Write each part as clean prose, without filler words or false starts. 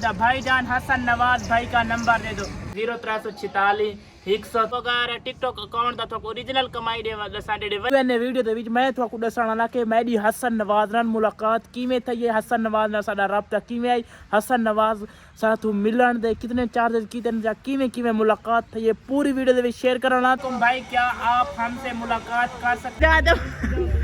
भाईजान हसन नवाज भाई का नंबर दे दो 0346 100 अगर टिकटॉक अकाउंट दा तो ओरिजिनल कमाई दे वाला साडे दे ने वीडियो दे विच मैं तो दसना ना कि मैडी हसन नवाज नाल मुलाकात किवें थई है, हसन नवाज नाल साडा राब्ता किवें आई, हसन नवाज साथ मिलन दे कितने चार्जेस कितने जा किवें किवें मुलाकात थई है, पूरी वीडियो दे विच शेयर करना। तुम भाई क्या आप हमसे मुलाकात कर सकते हो?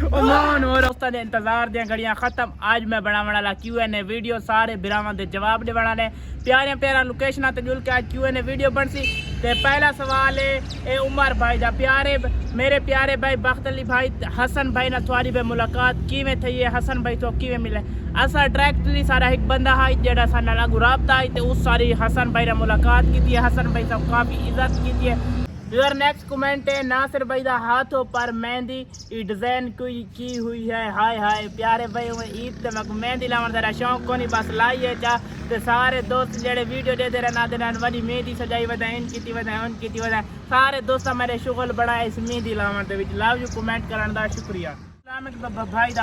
ओमान और दोस्तां दे इंतजार दे घड़ियां खत्म। आज मैं बनाने वाला Q&A वीडियो सारे बिरावां दे जवाब दे बनाने प्यारे प्यारा लोकेशन ते जुल के आज Q&A वीडियो बनसी। ते पहला सवाल है ए उमर भाई दा प्यारे मेरे प्यारे भाई बख्त अली भाई हसन भाई ना तुम्हारी बे मुलाकात किवें थई है, हसन भाई तो किवें मिले? असा डायरेक्टली सारा एक बंदा है जेड़ा सा नाल राब्ता है ते उस सारी हसन भाई ना मुलाकात की है, हसन भाई सब काफी इज्जत की है। फिर नेक्स्ट कमेंट है नासिर भाई दा हाथों पर मेहंदी डिजाइन की हुई है, हाय हाय प्यारे भाई ईद ते मैं मेहंदी लावन दा शौक कोनी बस लाई है चा ते सारे दोस्त जेड़े वीडियो दे दे ना देना वाली मेहंदी सजाई वदा इन कीती वदा उन कीती वदा सारे दोस्त मेरे शुगल बड़ा इस मेहंदी लावन दे विच लव यू कमेंट करन दा शुक्रिया।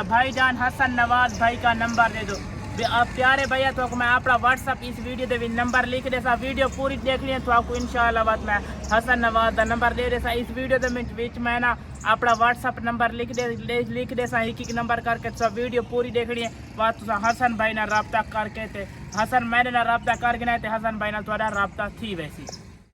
भाईजान हसन नवाज भाई का नंबर दे दो। आप प्यारे भैया तो मैं अपना व्हाट्सअप इस वीडियो दे नंबर लिख दे सा, वीडियो पूरी देख लिया तो आपको इंशाअल्लाह बात मैं हसन नवाज का नंबर दे सा। इस वीडियो दे मैं ना अपना व्हाट्सअप नंबर लिख दे सा एक नंबर करके तो वीडियो पूरी देखनी है बात तो हसन भाई ना रब्ता करके थे हसन मैंने ना रब्ता करके ना हसन भाई ना थोड़ा रब्ता थी वैसी।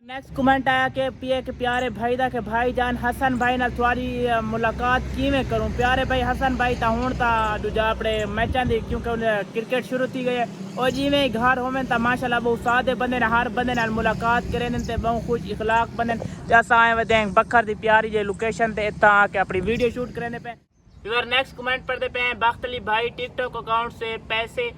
नेक्स्ट कमेंट आया कि पिए के प्यारे भाई दा के भाईजान हसन भाई नाल तुम्हारी मुलाकात किवें करूं? प्यारे भाई हसन भाई ता हुण ता दूजा अपने मैचां दी क्योंकि क्रिकेट शुरू थी गई है और जिवें घर होवें ता माशाल्लाह बहुत सादे बंदे ने हर बंदे नाल मुलाकात करें ते बहुत खुश इखलाक बंदे ते असां आए वदे बखर दी प्यारी जे लोकेशन ते इत्ता आके अपनी वीडियो शूट करने पे। फिर नेक्स्ट कमेंट पढ़ते पे बख्त अली भाई टिकटॉक अकाउंट से पैसे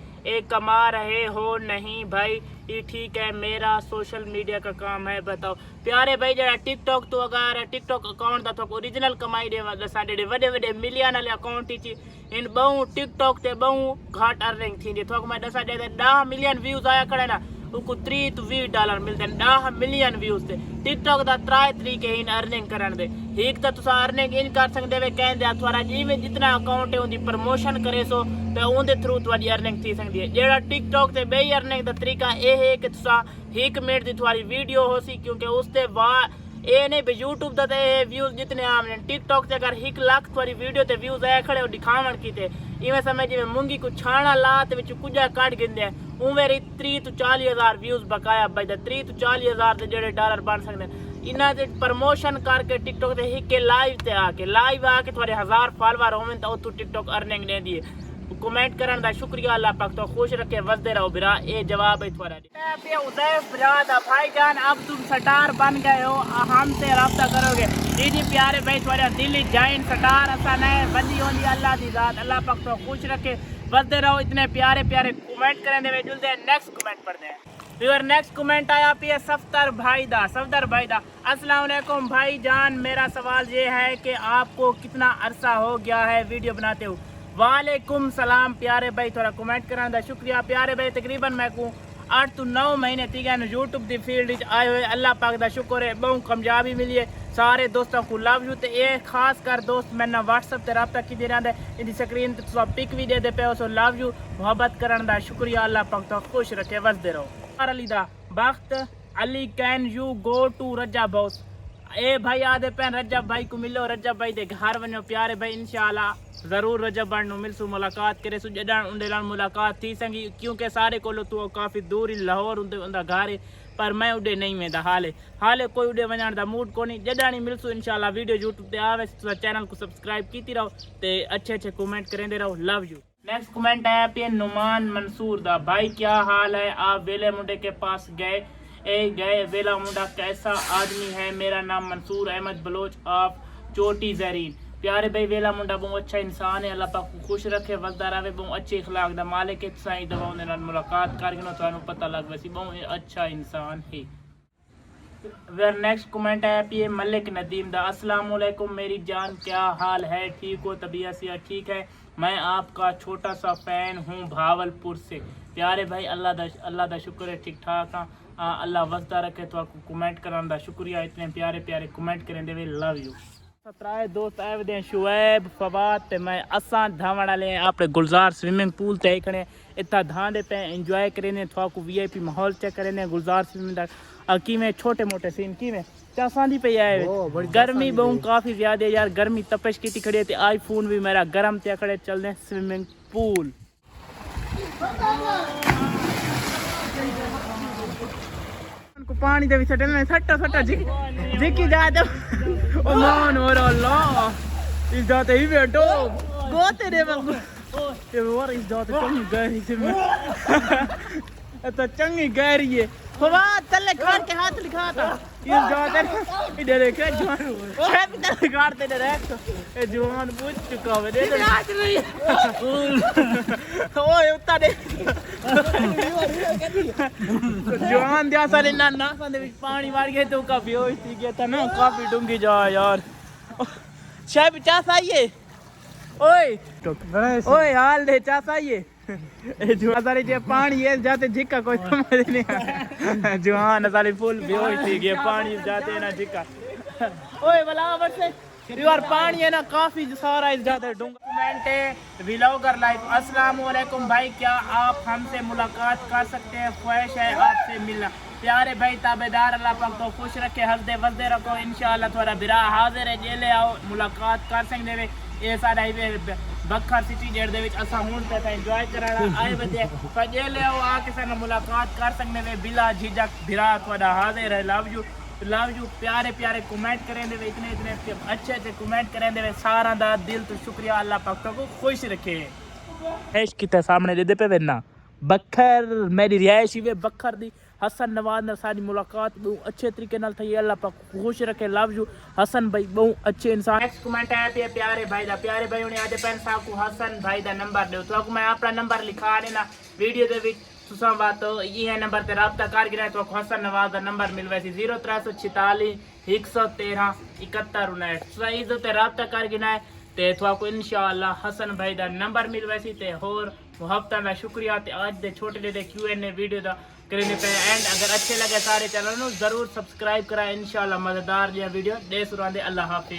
कमा रहे हो? नहीं भाई ये ठीक है, मेरा सोशल मीडिया का काम है। बताओ प्यारे भाई जरा टिकटॉक तो अगर टिकटॉक अकाउंट दा तो ओरिजिनल कमाई दे वाला साडे वडे वडे मिलियन वाले अकाउंट ची इन बहु टिकटॉक ते बहु घाट अर्निंग थी तो मैं दसा दे 10 मिलियन व्यूज आया खड़े ना उनको $30 मिलते हैं 10 मिलियन व्यूज से। टिकटॉक का 3 तरीके इन अर्निंग करने दे। एक तो तुसा अर्निंग इन कर सकते वे कहते थोड़ा जिमें जितना अकाउंट है उनकी प्रमोशन करे सो तो उनके थ्रू थोड़ी अर्निंग थी सकती है। जेड़ा टिकटॉक से बे अर्निंग का तरीका यह है कि तुसा 1 मिनट की थोड़ी वीडियो हो सी क्योंकि उससे बाद ये नहीं भी यूट्यूब का व्यूज जितने आम ने टिकटॉक से अगर 1 लाख थोड़ी वीडियो ते व्यूज आए खड़े और दिखावन की थे इवें समय जिमें मूंगी को छाना ला ते कुछ काट गिंदे उमें 30 to 40 हज़ार व्यूज बकाया बजदा 30 to 40 हज़ार के जेडे डॉलर बन सकते इन्हें से प्रमोशन करके टिकटॉक से हिके लाइव आके थोड़े 1000 फॉलोवर होवें तो उतू टिकटॉक अर्निंग दे दी है। कमेंट करने का शुक्रिया, अल्लाह पाक तो खुश रखे वसदे रहो बिरा। ये जवाब है थोड़ा उदैफ बिराद भाईजान अब तुम स्टार बन गए हो हमसे रब्ता करोगे? जी प्यारे भाई थोड़ा दिल्ली जाइन स्टार असा नए बंदी होनी अल्लाह दी जात, अल्लाह पाक तो खुश रखे वसदे रहो। इतने प्यारे प्यारे कमेंट करने में जुलते हैं। नेक्स्ट कमेंट पढ़ते हैं। फिर नेक्स्ट कमेंट आया पे सफदर भाई दा अस्सलाम वालेकुम भाईजान, मेरा सवाल ये है कि आपको कितना अरसा हो गया है वीडियो बनाते हो? वालेकुम सलाम प्यारे भाई थोड़ा कमेंट कराने का शुक्रिया। प्यारे भाई तकरीबन मैं को 8 to 9 महीने थी गए यूट्यूब की फील्ड आए हुए, अल्लाह पाक का शुक्र है बहुत कामयाबी मिली है। सारे दोस्तों को लव यू। तो ये खास कर दोस्त मैंने व्हाट्सअप से रब्ता की रहा इनकी स्क्रीन तो पिक भी दे पे सो लव यू मोहब्बत करने का शुक्रिया, अल्लाह पाक तो खुश रखे वसदे रहो। अली दा Bakht Ali can you go to Rajab house? ए भाई आदे पैन रजब भाई को मिलो, रजब भाई दे घर वनो प्यारे भाई इंशाल्लाह जरूर रजब भाई नु मिलसू मुलाकात करे सु जडन उंदे नाल मुलाकात थी संगी क्योंकि सारे कोलो तो काफी दूर ही लाहौर उंदा घर है पर मैं उडे नहीं वेंदा हाले कोई उडे वञण दा मूड कोनी। जडन ही मिलसू इंशाल्लाह वीडियो यूट्यूब ते आवे तो चैनल को सब्सक्राइब कीती रहो ते अच्छे कमेंट करेंदे रहो, लव यू। नेक्स्ट कमेंट आया पे नुमान मंसूर दा भाई क्या हाल है, आप वेले मुंडे के पास गए वेला मुंडा कैसा आदमी है? मेरा नाम मंसूर अहमद बलोच ऑफ चोटी जहरीन। प्यारे भाई वेला मुंडा बहुत अच्छा इंसान है, अल्लाह पाक को खुश रखे वसदा रहे, बहुत अच्छे इखलाक दा मालिक है। साईं दवाओं दे नाल मुलाकात करके थानू पता लग वैसी बहुत अच्छा इंसान है। फिर नेक्स्ट कमेंट है पी मलिक नदीम दा अस्सलाम वालेकुम मेरी जान क्या हाल है, ठीक हो? तबीयत से ठीक है? मैं आपका छोटा सा फैन हूँ भावलपुर से। प्यारे भाई अल्लाह दा शुक्र है ठीक ठाक हाँ, अल्लाह वसदा रखे तो आपको कमेंट कराने का शुक्रिया। इतने प्यारे प्यारे कमेंट करें दे लव यू। सत्राए दोस्त आए हुए हैं शुएब फवाद ते मैं असां धावण वाले अपने गुलजार स्विमिंग पूल ते खड़े इतना धांदे पे एंजॉय करें थोड़ा को वीआईपी माहौल चेक करें गुलजार स्विमिंग की में छोटे मोटे सीन की में चासांदी पे आए गर्मी बहुत काफी ज्यादा यार गर्मी तपश की खड़ी है आईफोन भी मेरा गर्म ते खड़े चल रहे स्विमिंग पूल पानी दे विच में सट्टा सट्टा जिकी जाए तो ओ मान और अल्लाह इस जाते ही बैठो गोते रे बाबू ये और इस जाते चंगी गहरी से में तो चंगी गहरी है फवाद तले काट के हाथ लिखा था इस जाते इधर देख जवान है पिता काटते दे रे ए जवान पूछ चुका है दे ओए उता दे जवान दिया सारे ना ना दे विच पानी मार गए तो काफी होई थी गया था ना काफी डूंगी जा यार शायद चास आइए ओए ओए हाल दे चास आइए जुआन सारे जे पानी है जाते झिक्का कोई समझ नहीं आया जुआन सारे फुल बेहोश थी गए पानी जाते ना झिक्का ओए बलावर से यार पानी है ना काफी सारा इस जाते डूंगा कमेंट है व्लॉगर लाइव अस्सलाम वालेकुम भाई क्या आप हमसे मुलाकात कर सकते हैं ख्वाहिश है आपसे मिलना प्यारे भाई ताबेदार अल्लाह पाक तो खुश रखे हंसदे वसदे रखो इंशाल्लाह थोड़ा बिरा हाजिर है जेले आओ मुलाकात कर सकते ये सारा बखर सिटी जेड दे विच असां हुण पे एंजॉय कराना आए बदे पर जेले आओ आके सन मुलाकात कर सकने वे बिला झिझक बिरा थोड़ा हाजिर है लव यू प्यारे प्यारे कमेंट करें दे इतने इतने अच्छे अच्छे कमेंट करें दे सारा दा दिल तो शुक्रिया अल्लाह पाक को खुश रखे ऐश किते सामने दे पे वेना बखर मेरी रिहाइश ही वे बखर दी हसन नवाज ने सारी मुलाकात बहुत अच्छे तरीके नाल थी अल्लाह पाक खुश रखे लव यू हसन भाई बहुत अच्छे इंसान नेक्स्ट कमेंट आया पे प्यारे भाई ने आज पेन साहब को हसन भाई दा नंबर दो तो मैं अपना नंबर लिखा देना वीडियो दे विच तुसा बात तो ये नंबर ते राब्ता कर गिरा तो हसन नवाज दा नंबर मिलवे सी 0346 113 7159 सही तो ते राब्ता कर गिना ते थोड़ा को इंशाअल्लाह हसन भाई दा नंबर मिलवे सी ते होर मुहब्बत दा शुक्रिया ते आज दे छोटे दे Q&A वीडियो दा करने पे एंड अगर अच्छे लगे सारे चैनल जरूर सब्सक्राइब करा इंशाल्लाह मजेदार वीडियो दे सुरांदे अल्लाह हाफिज।